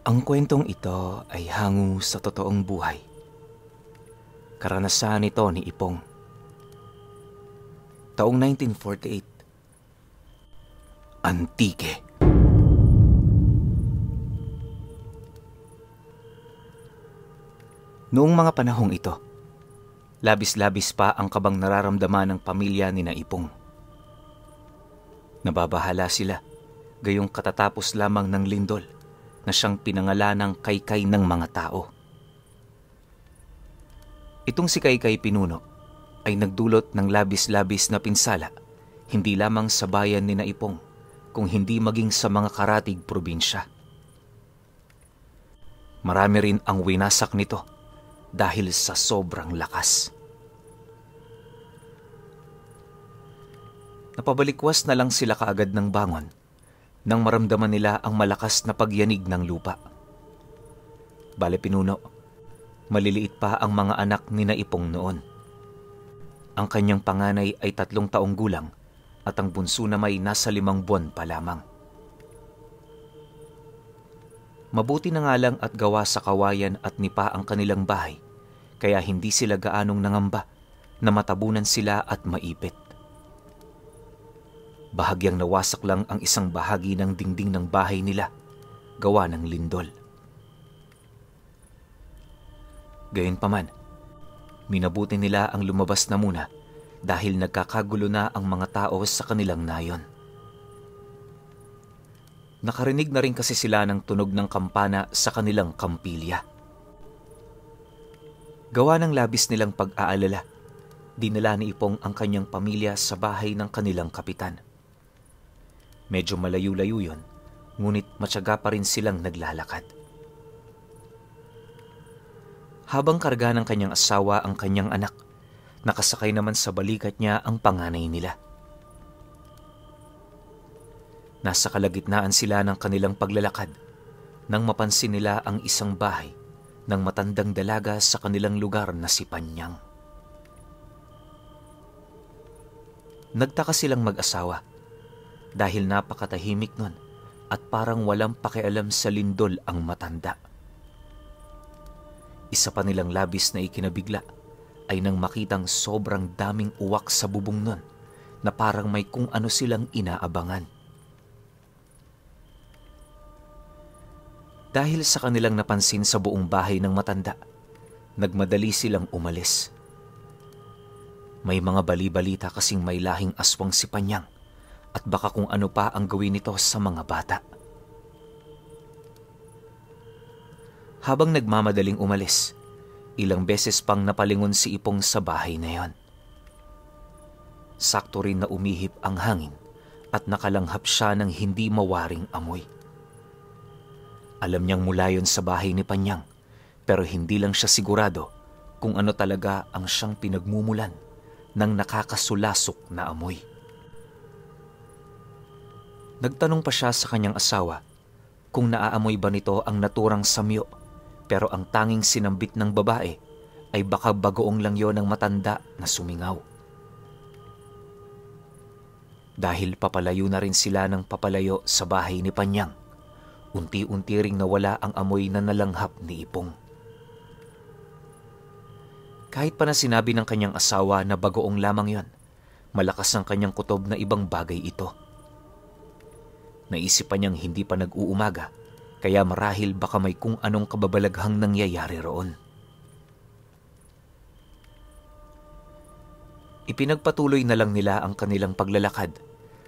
Ang kwentong ito ay hango sa totoong buhay. Karanasan ito ni Ipong. Taong 1948. Antique. Noong mga panahong ito, labis-labis pa ang kabang nararamdaman ng pamilya ni na Ipong. Nababahala sila, gayong katatapos lamang ng lindol na siyang pinangalanang kaykay ng mga tao. Itong si Kaykay Pinuno ay nagdulot ng labis-labis na pinsala, hindi lamang sa bayan ni na Ipong, kung hindi maging sa mga karatig probinsya. Marami rin ang winasak nito dahil sa sobrang lakas. Napabalikwas na lang sila kaagad ng bangon nang maramdaman nila ang malakas na pagyanig ng lupa. Bale Pinuno, maliliit pa ang mga anak ni na Ipong noon. Ang kanyang panganay ay 3 taong gulang at ang bunso na may nasa 5 buwan pa lamang. Mabuti na nga lang at gawa sa kawayan at nipa ang kanilang bahay, kaya hindi sila gaanong nangamba na matabunan sila at maipit. Bahagyang nawasak lang ang isang bahagi ng dingding ng bahay nila, gawa ng lindol. Gayunpaman, minabuti nila ang lumabas na muna dahil nagkakagulo na ang mga tao sa kanilang nayon. Nakarinig na rin kasi sila ng tunog ng kampana sa kanilang kampilya. Gawa ng labis nilang pag-aalala, dinala ni Ipong ang kanyang pamilya sa bahay ng kanilang kapitan. Medyo malayo-layo yun, ngunit matyaga pa rin silang naglalakad. Habang karga ng kanyang asawa ang kanyang anak, nakasakay naman sa balikat niya ang panganay nila. Nasa kalagitnaan sila ng kanilang paglalakad nang mapansin nila ang isang bahay ng matandang dalaga sa kanilang lugar na si Panyang. Nagtaka silang mag-asawa dahil napakatahimik nun at parang walang pakialam sa lindol ang matanda. Isa pa nilang labis na ikinabigla ay nang makitang sobrang daming uwak sa bubong nun na parang may kung ano silang inaabangan. Dahil sa kanilang napansin sa buong bahay ng matanda, nagmadali silang umalis. May mga bali-balita kasing may lahing aswang si Panyang at baka kung ano pa ang gawin nito sa mga bata. Habang nagmamadaling umalis, ilang beses pang napalingon si Ipong sa bahay na yon. Sakto rin na umihip ang hangin at nakalanghap siya ng hindi mawaring amoy. Alam niyang mula yon sa bahay ni Panyang, pero hindi lang siya sigurado kung ano talaga ang siyang pinagmumulan ng nakakasulasok na amoy. Nagtanong pa siya sa kanyang asawa kung naaamoy ba nito ang naturang samyo, pero ang tanging sinambit ng babae ay baka bagoong lang yon ng matanda na sumingaw. Dahil papalayo na rin sila ng papalayo sa bahay ni Panyang, unti-unti ring nawala ang amoy na nalanghap ni Ipong. Kahit pa na sinabi ng kanyang asawa na bagoong lamang yon, malakas ang kanyang kutob na ibang bagay ito. Naisip pa niyang hindi pa nag-uumaga, kaya marahil baka may kung anong kababalaghang nangyayari roon. Ipinagpatuloy na lang nila ang kanilang paglalakad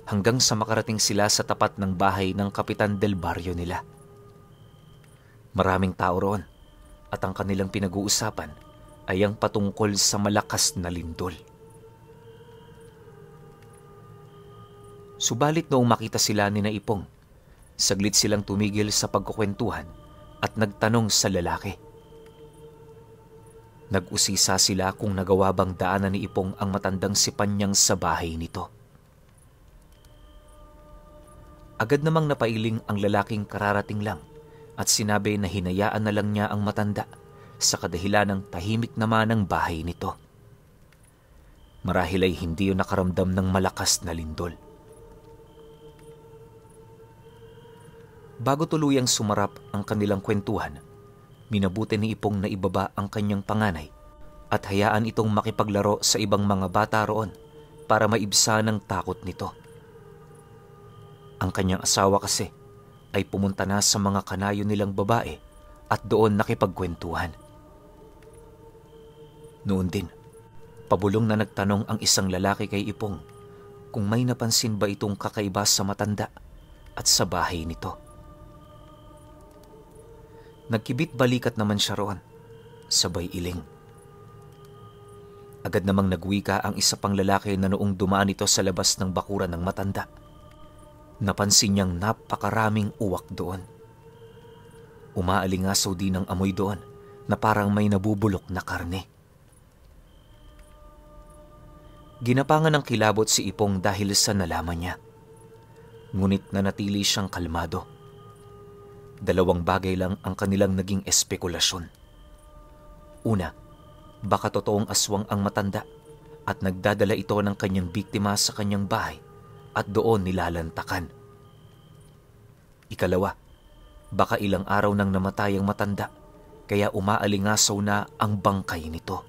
hanggang sa makarating sila sa tapat ng bahay ng kapitan del barrio nila. Maraming tao roon at ang kanilang pinag-uusapan ay ang patungkol sa malakas na lindol. Subalit noong makita sila ni na Ipong, saglit silang tumigil sa pagkukwentuhan at nagtanong sa lalaki. Nag-usisa sila kung nagawa bang daanan ni Ipong ang matandang si Panyang sa bahay nito. Agad namang napailing ang lalaking kararating lang at sinabi na hinayaan na lang niya ang matanda sa kadahilan ng tahimik naman ang bahay nito. Marahil ay hindi yun nakaramdam ng malakas na lindol. Bago tuluyang sumarap ang kanilang kwentuhan, minabuti ni Ipong na ibaba ang kanyang panganay at hayaan itong makipaglaro sa ibang mga bata roon para maibsa ng takot nito. Ang kanyang asawa kasi ay pumunta na sa mga kanayo nilang babae at doon nakipagkwentuhan. Noon din, pabulong na nagtanong ang isang lalaki kay Ipong kung may napansin ba itong kakaiba sa matanda at sa bahay nito. Nagkibit balikat naman siya roon, sabay iling. Agad namang nagwika ang isa pang lalaki na noong dumaan ito sa labas ng bakuran ng matanda. Napansin niyang napakaraming uwak doon. Umaalingasaw din ang amoy doon na parang may nabubulok na karne. Ginapangan ng kilabot si Ipong dahil sa nalaman niya. Ngunit nanatili siyang kalmado. Dalawang bagay lang ang kanilang naging espekulasyon. Una, baka totoong aswang ang matanda at nagdadala ito ng kanyang biktima sa kanyang bahay at doon nilalantakan. Ikalawa, baka ilang araw nang namatay ang matanda kaya umaalingasaw na ang bangkay nito.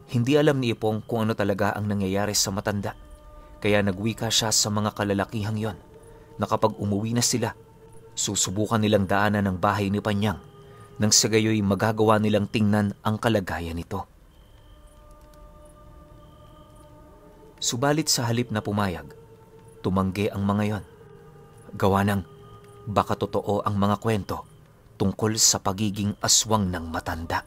Hindi alam ni Ipong kung ano talaga ang nangyayari sa matanda, kaya nagwika siya sa mga kalalakihang yon na kapag umuwi na sila, susubukan nilang daanan ng bahay ni Panyang nang sa gayoy magagawa nilang tingnan ang kalagayan nito. Subalit sa halip na pumayag, tumanggi ang mga yon. Gawa ng baka totoo ang mga kwento tungkol sa pagiging aswang ng matanda.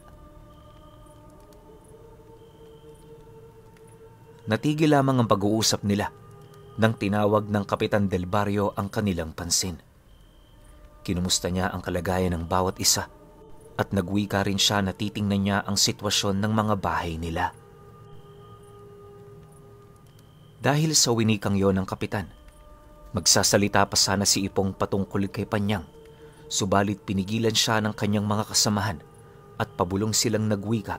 Natigil lamang ang pag-uusap nila nang tinawag ng Kapitan Del Barrio ang kanilang pansin. Kinumusta niya ang kalagayan ng bawat isa at nagwika rin siya na titingnan niya ang sitwasyon ng mga bahay nila. Dahil sa winikang yon ng kapitan, magsasalita pa sana si Ipong patungkol kay Panyang, subalit pinigilan siya ng kanyang mga kasamahan at pabulong silang nagwika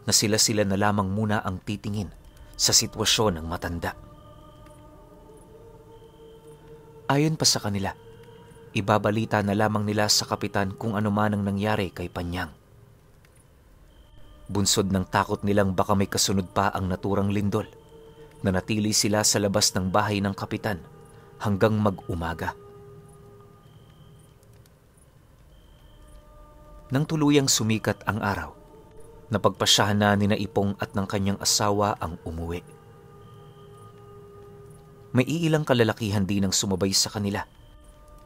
na sila na lamang muna ang titingin sa sitwasyon ng matanda. Ayon pa sa kanila, ibabalita na lamang nila sa kapitan kung ano man ang nangyari kay Panyang. Bunsod ng takot nilang baka may kasunod pa ang naturang lindol, nanatili sila sa labas ng bahay ng kapitan hanggang mag-umaga. Nang tuluyang sumikat ang araw, napagpasyahan na nina Ipong at ng kanyang asawa ang umuwi. May iilang kalalakihan din ang sumabay sa kanila,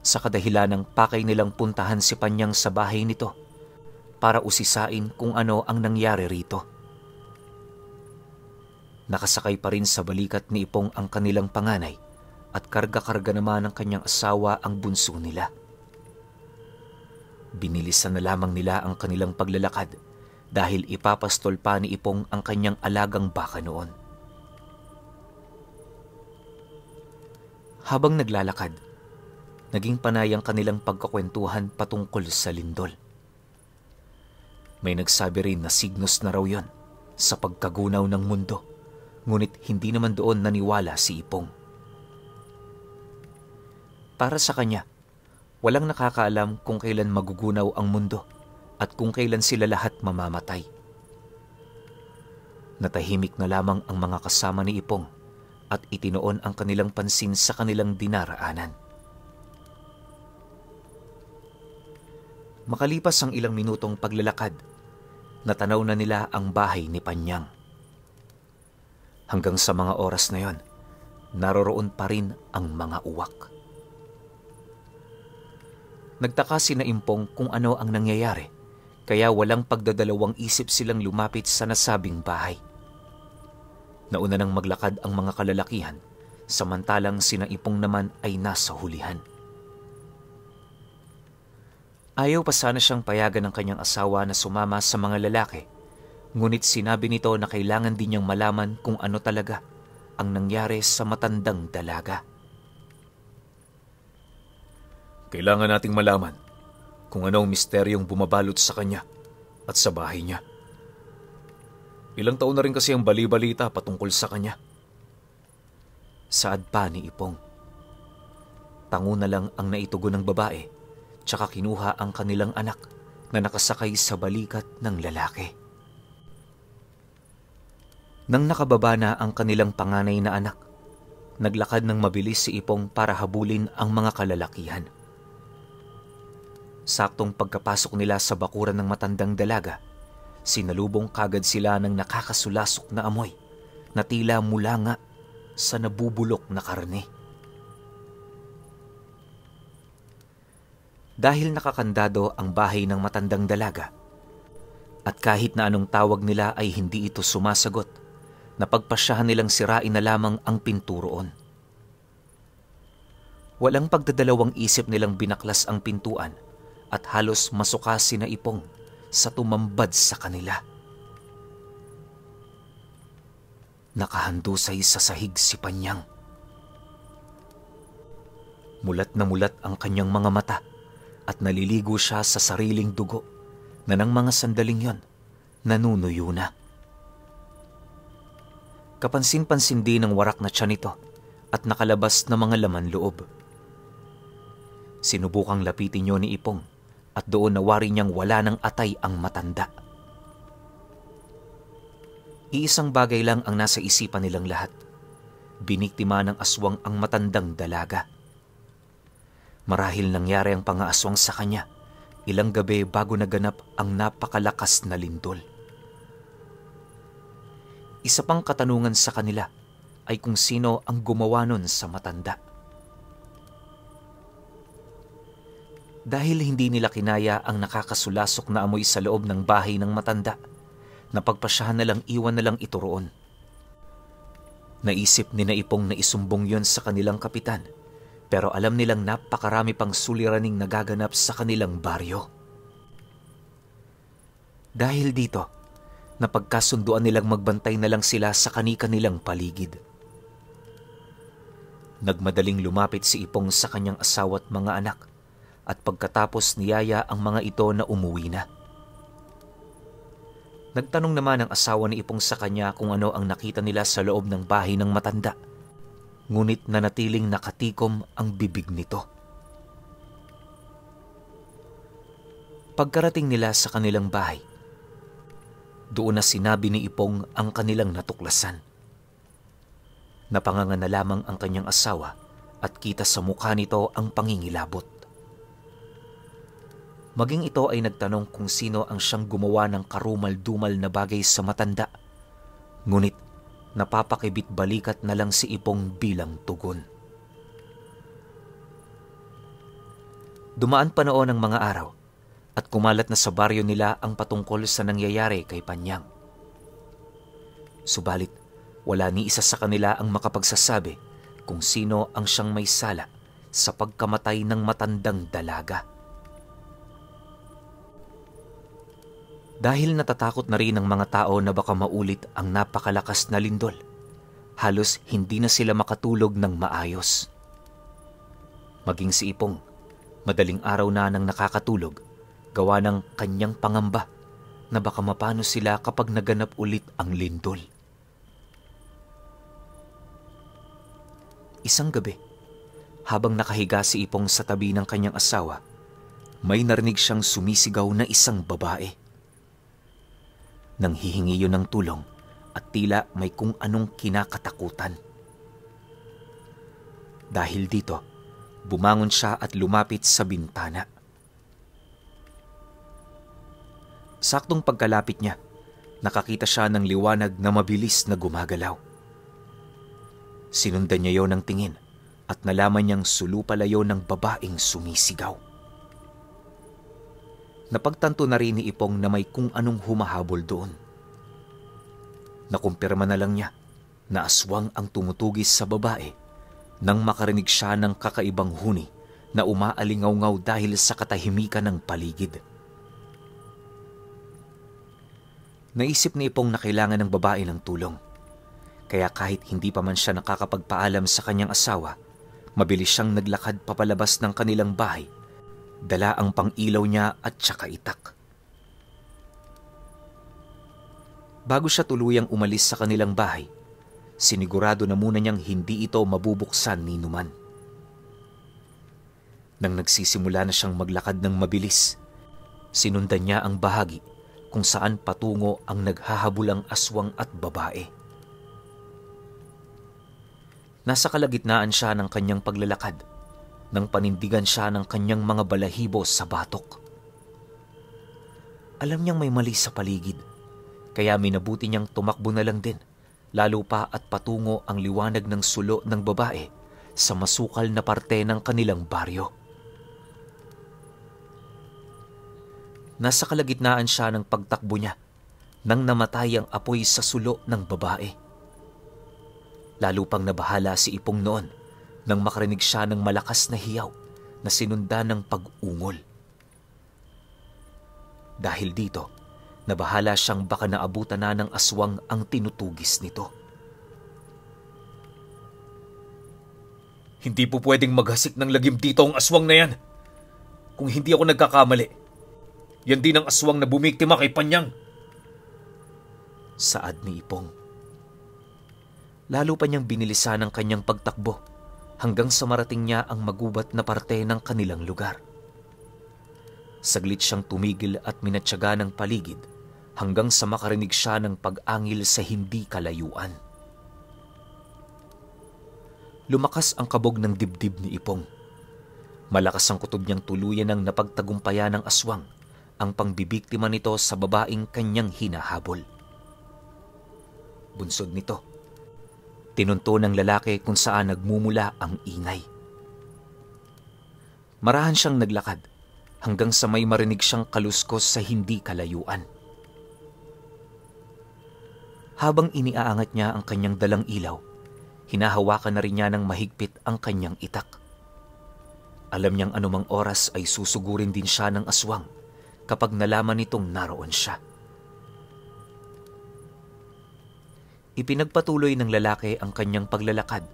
sa kadahilan ng pakay nilang puntahan si Panyang sa bahay nito para usisain kung ano ang nangyari rito. Nakasakay pa rin sa balikat ni Ipong ang kanilang panganay at karga-karga naman ng kanyang asawa ang bunso nila. Binilisan na lamang nila ang kanilang paglalakad dahil ipapastol pa ni Ipong ang kanyang alagang baka noon. Habang naglalakad, naging panay ang kanilang pagkakwentuhan patungkol sa lindol. May nagsabi rin na signos na raw yon sa pagkagunaw ng mundo, ngunit hindi naman doon naniwala si Ipong. Para sa kanya, walang nakakaalam kung kailan magugunaw ang mundo at kung kailan sila lahat mamamatay. Natahimik na lamang ang mga kasama ni Ipong at itinoon ang kanilang pansin sa kanilang dinaraanan. Makalipas ang ilang minutong paglalakad, natanaw na nila ang bahay ni Panyang. Hanggang sa mga oras na yon, naroroon pa rin ang mga uwak. Nagtaka sina Ipong kung ano ang nangyayari, kaya walang pagdadalawang isip silang lumapit sa nasabing bahay. Nauna nang maglakad ang mga kalalakihan, samantalang sina Ipong naman ay nasa hulihan. Ayaw pa sana siyang payagan ng kanyang asawa na sumama sa mga lalaki, ngunit sinabi nito na kailangan din niyang malaman kung ano talaga ang nangyari sa matandang dalaga. Kailangan nating malaman kung ano ang misteryong bumabalot sa kanya at sa bahay niya. Ilang taon na rin kasi ang bali-balita patungkol sa kanya. Saad pa ni Ipong. Tango na lang ang naitugon ng babae, tsaka kinuha ang kanilang anak na nakasakay sa balikat ng lalaki. Nang nakababa na ang kanilang panganay na anak, naglakad ng mabilis si Ipong para habulin ang mga kalalakihan. Saktong pagkapasok nila sa bakuran ng matandang dalaga, sinalubong kagad sila ng nakakasulasok na amoy na tila mula nga sa nabubulok na karne. Dahil nakakandado ang bahay ng matandang dalaga, at kahit na anong tawag nila ay hindi ito sumasagot, napagpasyahan nilang sirain na lamang ang pinto roon. Walang pagdadalawang isip nilang binaklas ang pintuan at halos masuka sina Ipong sa tumambad sa kanila. Nakahandusay sa sahig si Panyang. Mulat na mulat ang kanyang mga mata at naliligo siya sa sariling dugo na ng mga sandaling yon nanunuyo na. Kapansin-pansin din ang warak na tiyan nito at nakalabas na mga laman loob. Sinubukang lapitin niyo ni Ipong at doon nawari niyang wala ng atay ang matanda. Iisang bagay lang ang nasa isipan nilang lahat. Biniktima ng aswang ang matandang dalaga. Marahil nangyari ang pangaaswang sa kanya ilang gabi bago naganap ang napakalakas na lindol. Isa pang katanungan sa kanila ay kung sino ang gumawa nun sa matanda. Dahil hindi nila kinaya ang nakakasulasok na amoy sa loob ng bahay ng matanda, napagpasyahan na lang iwan na lang ito roon. Naisip ni Ipong na isumbong yon sa kanilang kapitan, pero alam nilang napakarami pang suliraning nagaganap sa kanilang baryo. Dahil dito, napagkasunduan nilang magbantay na lang sila sa kani-kanilang paligid. Nagmadaling lumapit si Ipong sa kanyang asawa at mga anak, at pagkatapos niyaya ang mga ito na umuwi na. Nagtanong naman ang asawa ni Ipong sa kanya kung ano ang nakita nila sa loob ng bahay ng matanda, ngunit nanatiling nakatikom ang bibig nito. Pagkarating nila sa kanilang bahay, doon na sinabi ni Ipong ang kanilang natuklasan. Napanganga na lamang ang kanyang asawa at kita sa mukha nito ang pangingilabot. Maging ito ay nagtanong kung sino ang siyang gumawa ng karumal-dumal na bagay sa matanda, ngunit napapakibit balikat na lang si Ipong bilang tugon. Dumaan pa noon ang mga araw at kumalat na sa baryo nila ang patungkol sa nangyayari kay Panyang. Subalit, wala ni isa sa kanila ang makapagsasabi kung sino ang siyang may sala sa pagkamatay ng matandang dalaga. Dahil natatakot na rin ang mga tao na baka maulit ang napakalakas na lindol, halos hindi na sila makatulog ng maayos. Maging si Ipong, madaling araw na nang nakakatulog, gawa ng kanyang pangamba na baka mapano sila kapag naganap ulit ang lindol. Isang gabi, habang nakahiga si Ipong sa tabi ng kanyang asawa, may narinig siyang sumisigaw na isang babae. Nang hihingi yun ng tulong at tila may kung anong kinakatakutan. Dahil dito, bumangon siya at lumapit sa bintana. Saktong pagkalapit niya, nakakita siya ng liwanag na mabilis na gumagalaw. Sinundan niya yon ng tingin at nalaman niyang sulupa layo ng babaeng sumisigaw. Napagtanto na rin ni Ipong na may kung anong humahabol doon. Nakumpirma na lang niya na aswang ang tumutugis sa babae nang makarinig siya ng kakaibang huni na umaalingaw-ngaw dahil sa katahimikan ng paligid. Naisip ni Ipong na kailangan ng babae ng tulong. Kaya kahit hindi pa man siya nakakapagpaalam sa kanyang asawa, mabilis siyang naglakad papalabas ng kanilang bahay. Dala ang pang-ilaw niya at saka itak. Bago siya tuluyang umalis sa kanilang bahay, sinigurado na muna niyang hindi ito mabubuksan ni numan. Nang nagsisimula na siyang maglakad ng mabilis, sinundan niya ang bahagi kung saan patungo ang naghahabulang aswang at babae. Nasa kalagitnaan siya ng kanyang paglalakad nang panindigan siya ng kanyang mga balahibo sa batok. Alam niyang may mali sa paligid, kaya minabuti niyang tumakbo na lang din, lalo pa at patungo ang liwanag ng sulo ng babae sa masukal na parte ng kanilang baryo. Nasa kalagitnaan siya ng pagtakbo niya nang namatay ang apoy sa sulo ng babae. Lalo pang nabahala si Ipong noon nang makarinig siya ng malakas na hiyaw na sinundan ng pag-ungol. Dahil dito, nabahala siyang baka naabutan na ng aswang ang tinutugis nito. Hindi po pwedeng maghasik ng lagim dito ang aswang na yan. Kung hindi ako nagkakamali, yan din ang aswang na bumiktima kay Panyang. Saad ni Ipong. Lalo pa niyang binilisan ang kanyang pagtakbo hanggang sa marating niya ang magubat na parte ng kanilang lugar. Saglit siyang tumigil at minatyaga ng paligid hanggang sa makarinig siya ng pag-angil sa hindi kalayuan. Lumakas ang kabog ng dibdib ni Ipong. Malakas ang kutob niyang tuluyan ng napagtagumpayan ng aswang ang pangbibiktima nito sa babaeng kanyang hinahabol. Bunsod nito, tinunto ng lalaki kung saan nagmumula ang ingay. Marahan siyang naglakad hanggang sa may marinig siyang kaluskos sa hindi kalayuan. Habang iniaangat niya ang kanyang dalang ilaw, hinahawakan na rin niya ng mahigpit ang kanyang itak. Alam niyang anumang oras ay susugurin din siya ng aswang kapag nalaman nitong naroon siya. Ipinagpatuloy ng lalaki ang kanyang paglalakad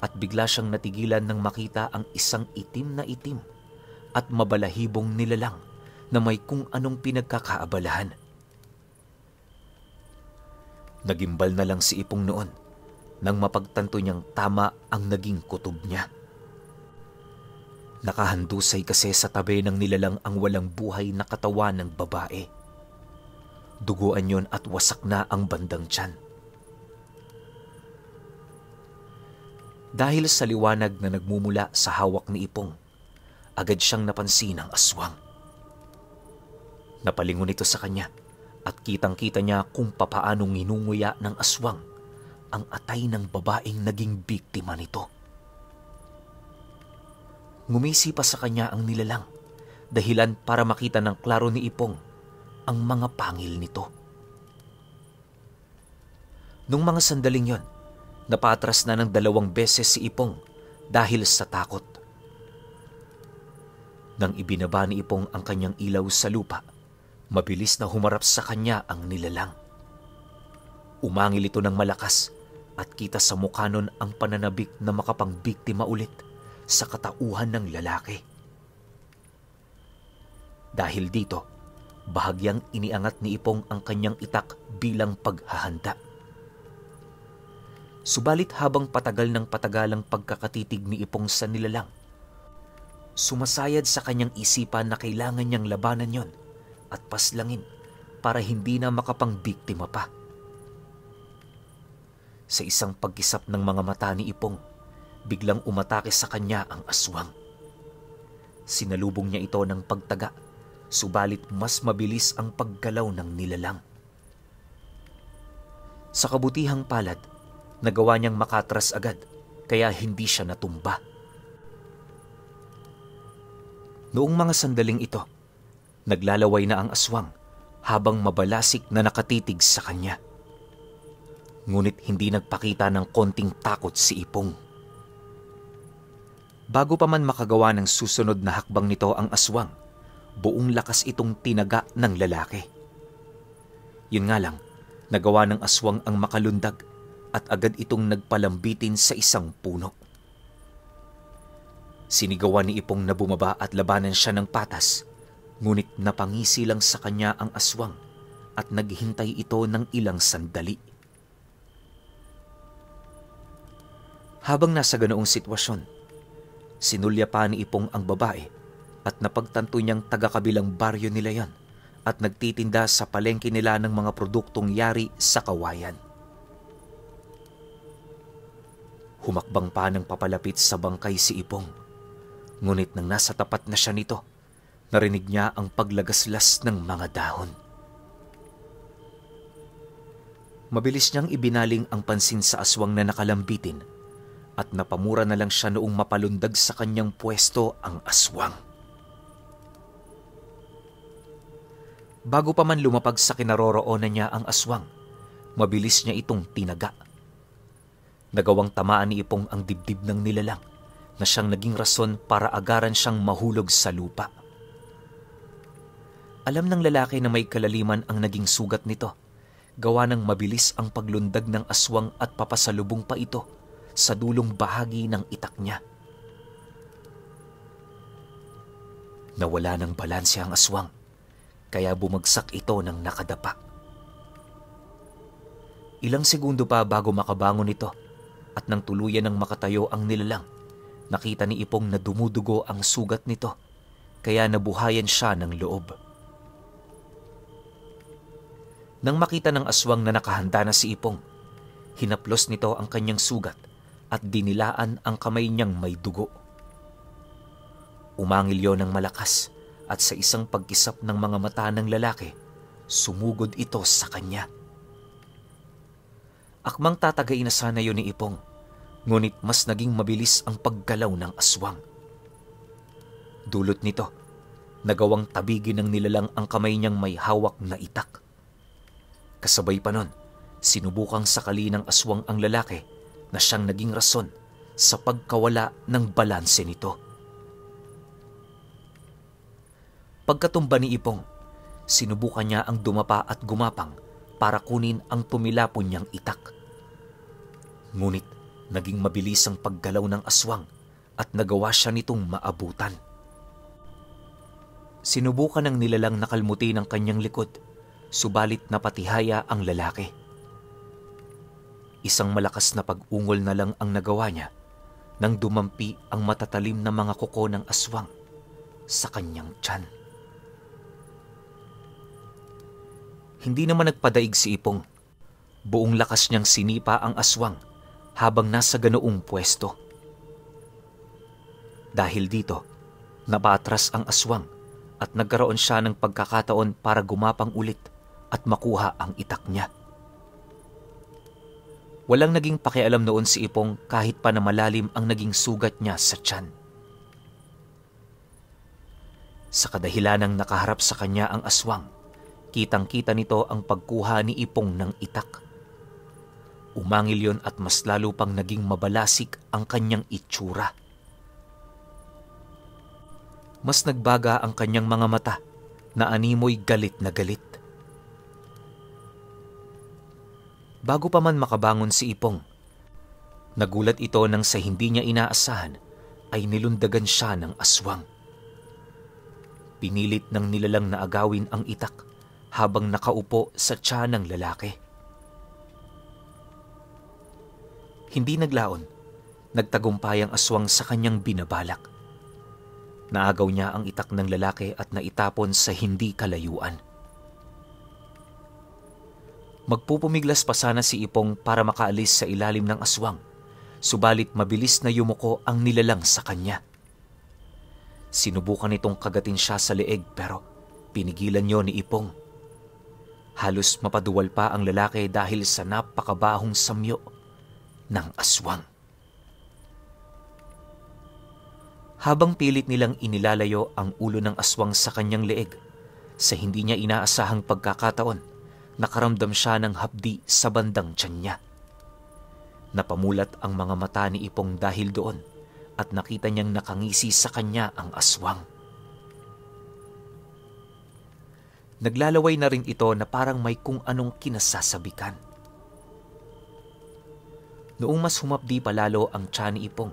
at bigla siyang natigilan nang makita ang isang itim na itim at mabalahibong nilalang na may kung anong pinagkakaabalahan. Nagimbal na lang si Ipong noon nang mapagtanto niyang tama ang naging kutob niya. Nakahandusay kasi sa tabi ng nilalang ang walang buhay na katawan ng babae. Duguan yon at wasak na ang bandang tiyan. Dahil sa liwanag na nagmumula sa hawak ni Ipong, agad siyang napansin ng aswang. Napalingon ito sa kanya at kitang-kita niya kung papaanong nginunguya ng aswang ang atay ng babaeng naging biktima nito. Ngumisi pa sa kanya ang nilalang, dahilan para makita ng klaro ni Ipong ang mga pangil nito. Nung mga sandaling yon, napatras na ng 2 beses si Ipong dahil sa takot. Nang ibinaba ni Ipong ang kanyang ilaw sa lupa, mabilis na humarap sa kanya ang nilalang. Umangil ito ng malakas at kita sa mukha nun ang pananabik na makapangbiktima ulit sa katauhan ng lalaki. Dahil dito, bahagyang iniangat ni Ipong ang kanyang itak bilang paghahanda. Subalit habang patagal ng patagal ang pagkakatitig ni Ipong sa nilalang, sumasayad sa kanyang isipan na kailangan niyang labanan yon at paslangin para hindi na makapangbiktima pa. Sa isang pagkisap ng mga mata ni Ipong, biglang umatake sa kanya ang aswang. Sinalubong niya ito ng pagtaga, subalit mas mabilis ang paggalaw ng nilalang. Sa kabutihang palad, nagawa niyang makatras agad, kaya hindi siya natumba. Noong mga sandaling ito, naglalaway na ang aswang habang mabalasik na nakatitig sa kanya. Ngunit hindi nagpakita ng konting takot si Ipong. Bago pa man makagawa ng susunod na hakbang nito ang aswang, buong lakas itong tinaga ng lalaki. Yun nga lang, nagawa ng aswang ang makalundag at agad itong nagpalambitin sa isang puno. Sinigawan ni Ipong na bumaba at labanan siya ng patas, ngunit napangisi lang sa kanya ang aswang at naghintay ito ng ilang sandali. Habang nasa ganoong sitwasyon, Sinulya pa ni Ipong ang babae at napagtanto niyang taga-kabilang baryo nila yon at nagtitinda sa palengke nila ng mga produktong yari sa kawayan. Humakbang pa ng papalapit sa bangkay si Ipong. Ngunit nang nasa tapat na siya nito, narinig niya ang paglagaslas ng mga dahon. Mabilis niyang ibinaling ang pansin sa aswang na nakalambitin at napamura na lang siya noong mapalundag sa kanyang pwesto ang aswang. Bago pa man lumapag sa kinaroroonan niya ang aswang, mabilis niya itong tinaga. Nagawang tamaan ni Ipong ang dibdib ng nilalang na siyang naging rason para agaran siyang mahulog sa lupa. Alam ng lalaki na may kalaliman ang naging sugat nito, gawa ng mabilis ang paglundag ng aswang at papasalubong pa ito sa dulong bahagi ng itak niya. Nawala ng balanse ang aswang, kaya bumagsak ito ng nakadapa. Ilang segundo pa bago makabangon ito at nang tuluyan ng makatayo ang nilalang, nakita ni Ipong na dumudugo ang sugat nito, kaya nabuhayan siya ng loob. Nang makita ng aswang na nakahanda na si Ipong, hinaplos nito ang kanyang sugat at dinilaan ang kamay niyang may dugo. Umangil yon ng malakas at sa isang pagkisap ng mga mata ng lalaki, sumugod ito sa kanya. Akmang tatagain na sana yun ni Ipong, ngunit mas naging mabilis ang paggalaw ng aswang. Dulot nito, nagawang tabigin ng nilalang ang kamay niyang may hawak na itak. Kasabay pa nun, sinubukang sakali ng aswang ang lalaki na siyang naging rason sa pagkawala ng balanse nito. Pagkatumba ni Ipong, sinubukan niya ang dumapa at gumapang para kunin ang tumilapon niyang itak. Ngunit naging mabilis ang paggalaw ng aswang at nagawa siya nitong maabutan. Sinubukan ng nilalang nakalmuti ng kanyang likod, subalit napatihaya ang lalaki. Isang malakas na pag-ungol na lang ang nagawa niya nang dumampi ang matatalim na mga kuko ng aswang sa kanyang tiyan. Hindi naman nagpadaig si Ipong. Buong lakas niyang sinipa ang aswang habang nasa ganoong pwesto. Dahil dito, napaatras ang aswang at nagkaroon siya ng pagkakataon para gumapang ulit at makuha ang itak niya. Walang naging pakialam noon si Ipong kahit pa na malalim ang naging sugat niya sa tiyan. Sa kadahilanang nakaharap sa kanya ang aswang, kitang-kita nito ang pagkuha ni Ipong ng itak. Umangil yon at mas lalo pang naging mabalasik ang kanyang itsura. Mas nagbaga ang kanyang mga mata na animoy galit na galit. Bago pa man makabangon si Ipong, nagulat ito nang sa hindi niya inaasahan ay nilundagan siya ng aswang. Pinilit ng nilalang na agawin ang itak habang nakaupo sa tiyan ng lalaki. Hindi naglaon, nagtagumpay ang aswang sa kanyang binabalak. Naagaw niya ang itak ng lalaki at naitapon sa hindi kalayuan. Magpupumiglas pa sana si Ipong para makaalis sa ilalim ng aswang, subalit mabilis na yumuko ang nilalang sa kanya. Sinubukan nitong kagatin siya sa leeg pero pinigilan niyo ni Ipong. Halos mapaduwal pa ang lalaki dahil sa napakabahong samyo ng aswang. Habang pilit nilang inilalayo ang ulo ng aswang sa kanyang leeg, sa hindi niya inaasahang pagkakataon, nakaramdam siya ng hapdi sa bandang tiyan niya. Napamulat ang mga mata ni Ipong dahil doon at nakita niyang nakangisi sa kanya ang aswang. Naglalaway na rin ito na parang may kung anong kinasasabikan. Noong mas humapdi palalo ang tiyan ni Ipong,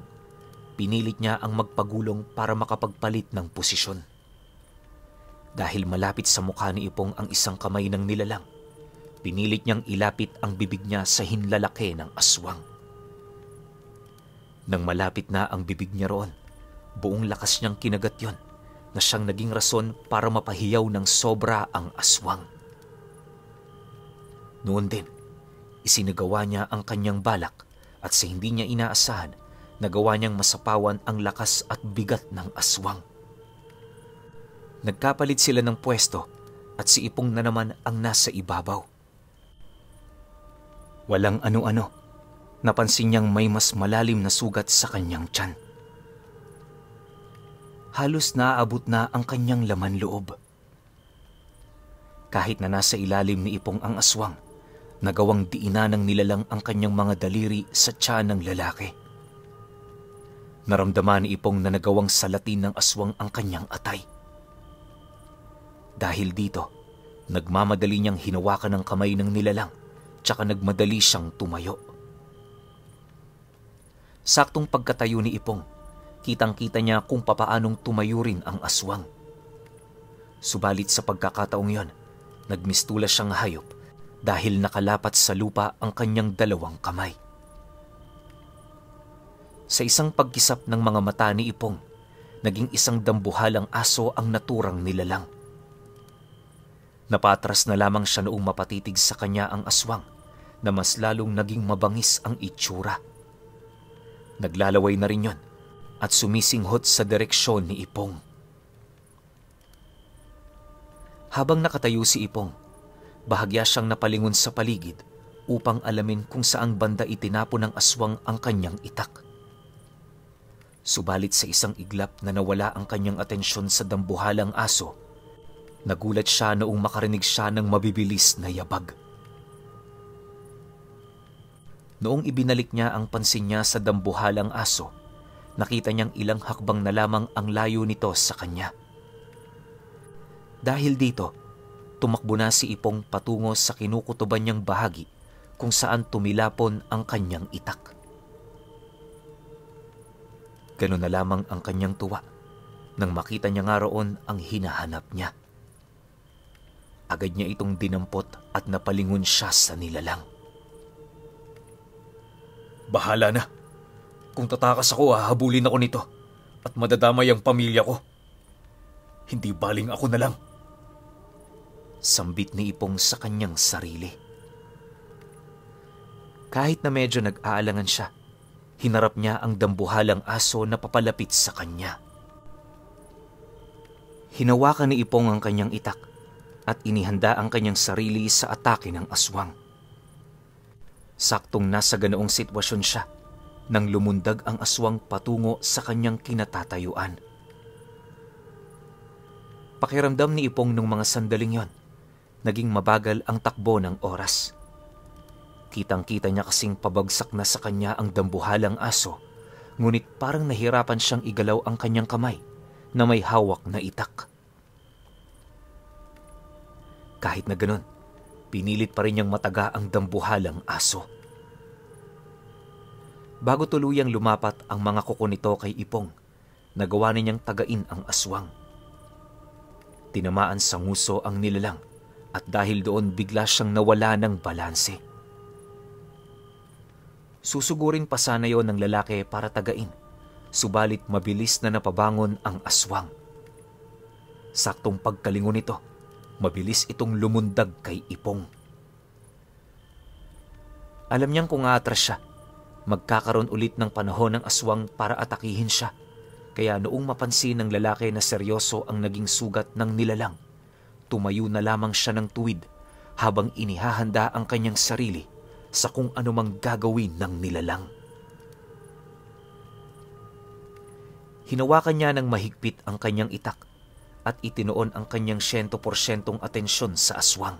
pinilit niya ang magpagulong para makapagpalit ng posisyon. Dahil malapit sa mukha ni Ipong ang isang kamay ng nilalang, pinilit niyang ilapit ang bibig niya sa hinlalaki ng aswang. Nang malapit na ang bibig niya roon, Buong lakas niyang kinagat yon na siyang naging rason para mapahiyaw ng sobra ang aswang. Noon din, isinagawa niya ang kanyang balak at sa hindi niya inaasahan, nagawa niyang masapawan ang lakas at bigat ng aswang. Nagkapalit sila ng pwesto at si Ipong na naman ang nasa ibabaw. Walang ano-ano, napansin niyang may mas malalim na sugat sa kanyang tiyan. Halos naaabot na ang kanyang laman loob. Kahit na nasa ilalim ni Ipong ang aswang, nagawang diinan ng nilalang ang kanyang mga daliri sa tiyan ng lalaki. Naramdaman ni Ipong na nagawang salatin ng aswang ang kanyang atay. Dahil dito, nagmamadali niyang hinawakan ng kamay ng nilalang, tsaka nagmadali siyang tumayo. Saktong pagkatayo ni Ipong, kitang-kita niya kung papaanong tumayo rin ang aswang. Subalit sa pagkakataong yon, nagmistula siyang hayop dahil nakalapat sa lupa ang kanyang dalawang kamay. Sa isang pagkisap ng mga mata ni Ipong, naging isang dambuhalang aso ang naturang nilalang. Napatras na lamang siya noong mapatitig sa kanya ang aswang na mas lalong naging mabangis ang itsura. Naglalaway na rin yon at sumisinghot sa direksyon ni Ipong. Habang nakatayo si Ipong, bahagya siyang napalingon sa paligid upang alamin kung saang banda itinapon ng aswang ang kanyang itak. Subalit sa isang iglap na nawala ang kanyang atensyon sa dambuhalang aso, nagulat siya noong makarinig siya ng mabibilis na yabag. Noong ibinalik niya ang pansin niya sa dambuhalang aso, nakita niyang ilang hakbang na lamang ang layo nito sa kanya. Dahil dito, tumakbo na si Ipong patungo sa kinukutuban niyang bahagi kung saan tumilapon ang kanyang itak. Ganun na lamang ang kanyang tuwa nang makita niya nga roon ang hinahanap niya. Agad niya itong dinampot at napalingon siya sa nilalang. Bahala na. Kung tatakas ako, hahabulin ako nito at madadamay ang pamilya ko. Hindi baling ako na lang. Sambit ni Ipong sa kanyang sarili. Kahit na medyo nag-aalangan siya, hinarap niya ang dambuhalang aso na papalapit sa kanya. Hinawakan ni Ipong ang kanyang itak at inihanda ang kanyang sarili sa atake ng aswang. Saktong nasa ganoong sitwasyon siya nang lumundag ang aswang patungo sa kanyang kinatatayuan. Pakiramdam ni Ipong nung mga sandaling yon, naging mabagal ang takbo ng oras. Kitang-kita niya kasing pabagsak na sa kanya ang dambuhalang aso, ngunit parang nahirapan siyang igalaw ang kanyang kamay na may hawak na itak. Kahit na ganun, pinilit pa rin niyang mataga ang dambuhalang aso. Bago tuluyang lumapat ang mga kuko nito kay Ipong, nagawa niyang tagain ang aswang. Tinamaan sa nguso ang nilalang at dahil doon bigla siyang nawala ng balanse. Susugurin pa sana yon ng lalaki para tagain, subalit mabilis na napabangon ang aswang. Saktong pagkalingon nito, mabilis itong lumundag kay Ipong. Alam niyang kung aatras siya, magkakaroon ulit ng panahon ng aswang para atakihin siya. Kaya noong mapansin ng lalaki na seryoso ang naging sugat ng nilalang, tumayo na lamang siya ng tuwid habang inihahanda ang kanyang sarili sa kung anumang gagawin ng nilalang. Hinawakan niya ng mahigpit ang kanyang itak at itinoon ang kanyang 100% atensyon sa aswang.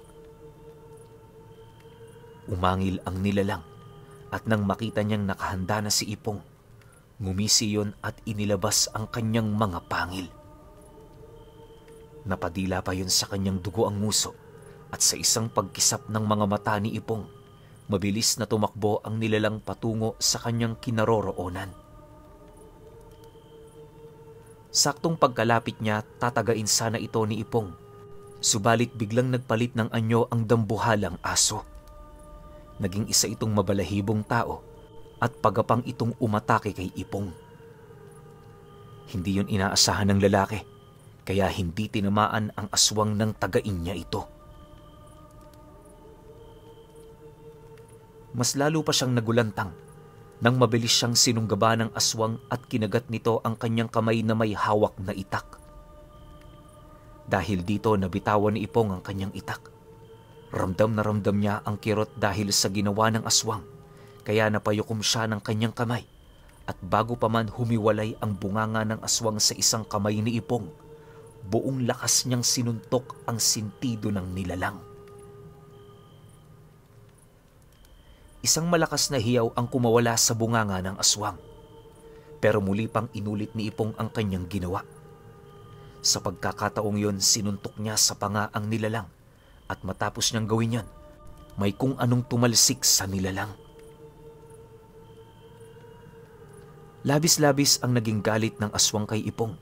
Umangil ang nilalang at nang makita niyang nakahanda na si Ipong, ngumisi yon at inilabas ang kanyang mga pangil. Napadila pa yon sa kanyang dugo ang nguso at sa isang pagkisap ng mga mata ni Ipong, mabilis na tumakbo ang nilalang patungo sa kanyang kinaroroonan. Saktong pagkalapit niya, tatagain sana ito ni Ipong. Subalit biglang nagpalit ng anyo ang dambuhalang aso. Naging isa itong mabalahibong tao at pagapang itong umatake kay Ipong. Hindi yun inaasahan ng lalaki, kaya hindi tinamaan ang aswang ng tagain niya ito. Mas lalo pa siyang nagulantang nang mabilis siyang sinunggaba ng aswang at kinagat nito ang kanyang kamay na may hawak na itak. Dahil dito nabitawan ni Ipong ang kanyang itak. Ramdam na ramdam niya ang kirot dahil sa ginawa ng aswang, kaya napayukom siya ng kanyang kamay. At bago pa man humiwalay ang bunganga ng aswang sa isang kamay ni Ipong, buong lakas niyang sinuntok ang sintido ng nilalang. Isang malakas na hiyaw ang kumawala sa bunganga ng aswang. Pero muli pang inulit ni Ipong ang kanyang ginawa. Sa pagkakataong yon, sinuntok niya sa panga ang nilalang at matapos niyang gawin yan, may kung anong tumalsik sa nilalang. Labis-labis ang naging galit ng aswang kay Ipong,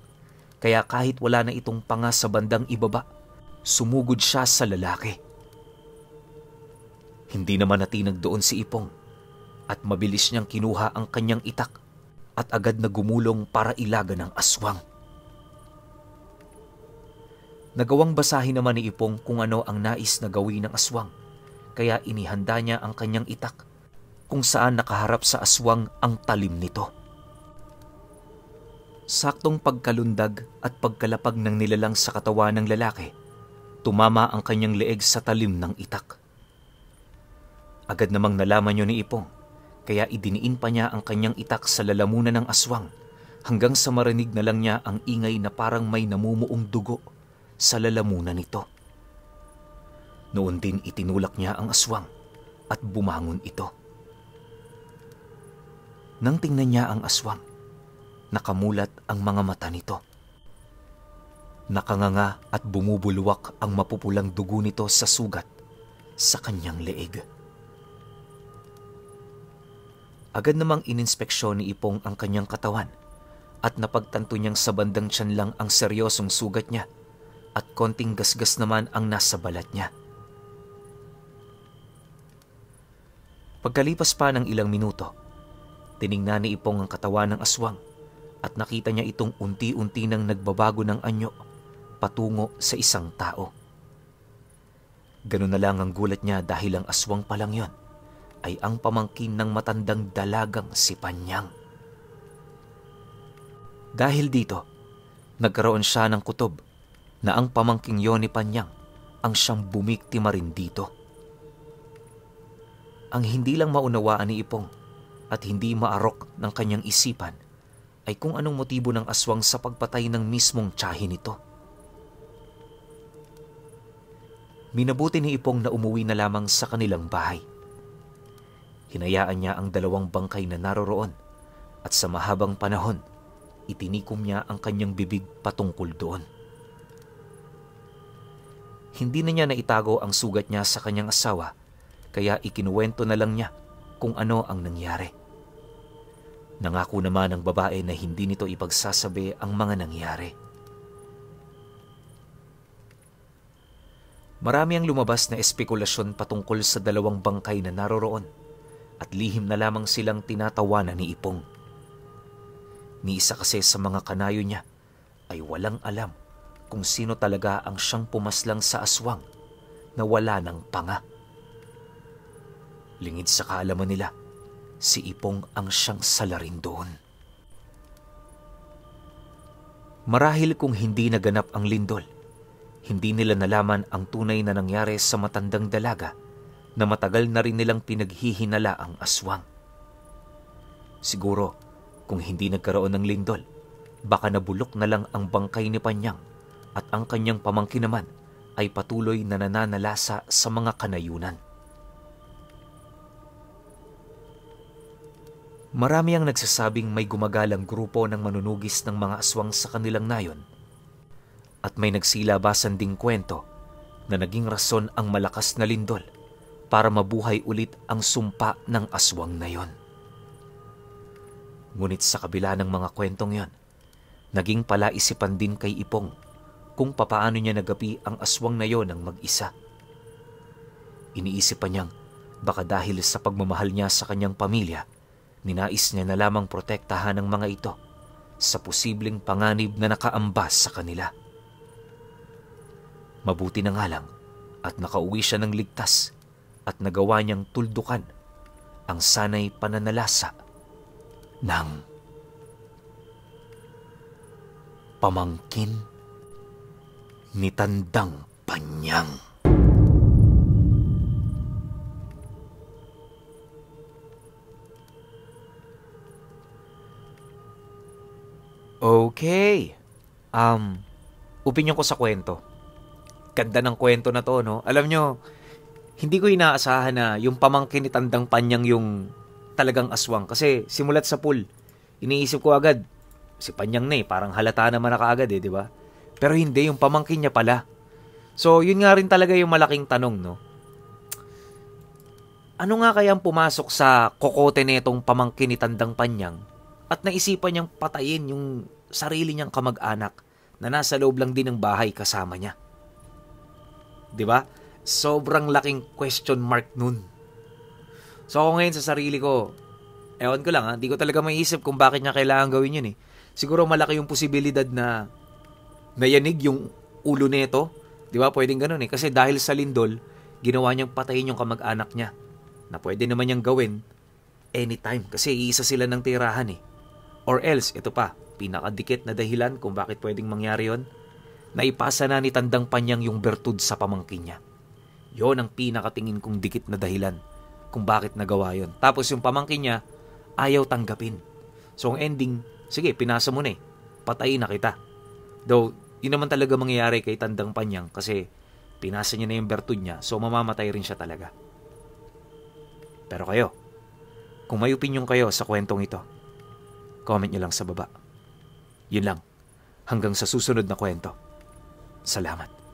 kaya kahit wala na itong panga sa bandang ibaba, sumugod siya sa lalaki. Hindi naman natinag doon si Ipong at mabilis niyang kinuha ang kanyang itak at agad na gumulong para ilagan ng aswang. Nagawang basahin naman ni Ipong kung ano ang nais na gawin ng aswang, kaya inihanda niya ang kanyang itak kung saan nakaharap sa aswang ang talim nito. Saktong pagkalundag at pagkalapag ng nilalang sa katawan ng lalaki, tumama ang kanyang leeg sa talim ng itak. Agad namang nalaman yun ni Ipong, kaya idiniin pa niya ang kanyang itak sa lalamunan ng aswang hanggang sa marinig na lang niya ang ingay na parang may namumuong dugo sa lalamunan nito. Noon din itinulak niya ang aswang at bumangon ito. Nang tingnan niya ang aswang, nakamulat ang mga mata nito. Nakanganga at bumubulwak ang mapupulang dugo nito sa sugat sa kanyang leeg. Agad namang ininspeksyon ni Ipong ang kanyang katawan at napagtanto niyang sa bandang tiyan lang ang seryosong sugat niya at konting gasgas naman ang nasa balat niya. Pagkalipas pa ng ilang minuto, tiningnan ni Ipong ang katawan ng aswang at nakita niya itong unti-unti nang nagbabago ng anyo patungo sa isang tao. Ganun na lang ang gulat niya dahil ang aswang pa lang yon ay ang pamangkin ng matandang dalagang si Panyang. Dahil dito, nagkaroon siya ng kutob na ang pamangking yon ni Panyang ang siyang bumiktima rin dito. Ang hindi lang maunawaan ni Ipong at hindi maarok ng kanyang isipan ay kung anong motibo ng aswang sa pagpatay ng mismong tiyahin nito. Minabuti ni Ipong na umuwi na lamang sa kanilang bahay. Hinayaan niya ang dalawang bangkay na naroroon at sa mahabang panahon, itinikom niya ang kanyang bibig patungkol doon. Hindi na niya naitago ang sugat niya sa kanyang asawa, kaya ikinuwento na lang niya kung ano ang nangyari. Nangako naman ang babae na hindi nito ipagsasabi ang mga nangyari. Marami ang lumabas na espekulasyon patungkol sa dalawang bangkay na naroroon at lihim na lamang silang tinatawanan ni Ipong. Ni isa kasi sa mga kanayo niya ay walang alam kung sino talaga ang siyang pumaslang sa aswang na wala ng panga. Lingid sa kaalaman nila, si Ipong ang siyang salarin doon. Marahil kung hindi naganap ang lindol, hindi nila nalaman ang tunay na nangyari sa matandang dalaga na matagal na rin nilang pinaghihinala ang aswang. Siguro, kung hindi nagkaroon ng lindol, baka nabulok na lang ang bangkay ni Panyang at ang kanyang pamangkin naman ay patuloy na nananalasa sa mga kanayunan. Marami ang nagsasabing may gumagalang grupo ng manunugis ng mga aswang sa kanilang nayon at may nagsilabasan ding kwento na naging rason ang malakas na lindol para mabuhay ulit ang sumpa ng aswang na yon. Ngunit sa kabila ng mga kwentong yon, naging palaisipan din kay Ipong kung papaano niya nagapi ang aswang na yon ng mag-isa. Iniisip pa niyang baka dahil sa pagmamahal niya sa kanyang pamilya, ninais niya na lamang protektahan ang mga ito sa posibleng panganib na nakaambas sa kanila. Mabuti na nga lang at nakauwi siya ng ligtas at nagawa niyang tuldukan ang sanay pananalasa ng pamangkin ni Tandang Panyang. Okay. Opinyon ko sa kwento. Ganda ng kwento na to, no? Alam nyo, hindi ko inaasahan na yung pamangkin ni Tandang Panyang yung talagang aswang. Kasi simulat sa pool, iniisip ko agad, si Panyang na parang halata naman na kaagad di ba? Pero hindi, yung pamangkin niya pala. So, yun nga rin talaga yung malaking tanong, no? Ano nga kayang pumasok sa kokote netong pamangkin ni Tandang Panyang at naisipan niyang patayin yung sarili niyang kamag-anak na nasa loob lang din ng bahay kasama niya? 'Di ba? Sobrang laking question mark nun. So ako ngayon sa sarili ko, ewan ko lang hindi ko talaga maiisip kung bakit niya kailangan gawin yun Siguro malaki yung posibilidad na nayanig yung ulo nito. 'Di ba? Pwedeng ganun kasi dahil sa lindol, ginawa niyang patayin yung kamag-anak niya. Na pwede naman niyang gawin anytime kasi iisa sila ng tirahan Or else, ito pa, pinakadikit na dahilan kung bakit pwedeng mangyari yon, naipasa na ni Tandang Panyang yung bertud sa pamangkin niya. Yon ang pinakatingin kong dikit na dahilan kung bakit nagawa yon. Tapos yung pamangkin niya, ayaw tanggapin. So ang ending, sige, pinasa mo na patayin na kita. Though, yun naman talaga mangyayari kay Tandang Panyang kasi pinasa niya na yung bertud niya, so mamamatay rin siya talaga. Pero kayo, kung may opinion kayo sa kwentong ito, comment nyo lang sa baba. Yun lang. Hanggang sa susunod na kwento. Salamat.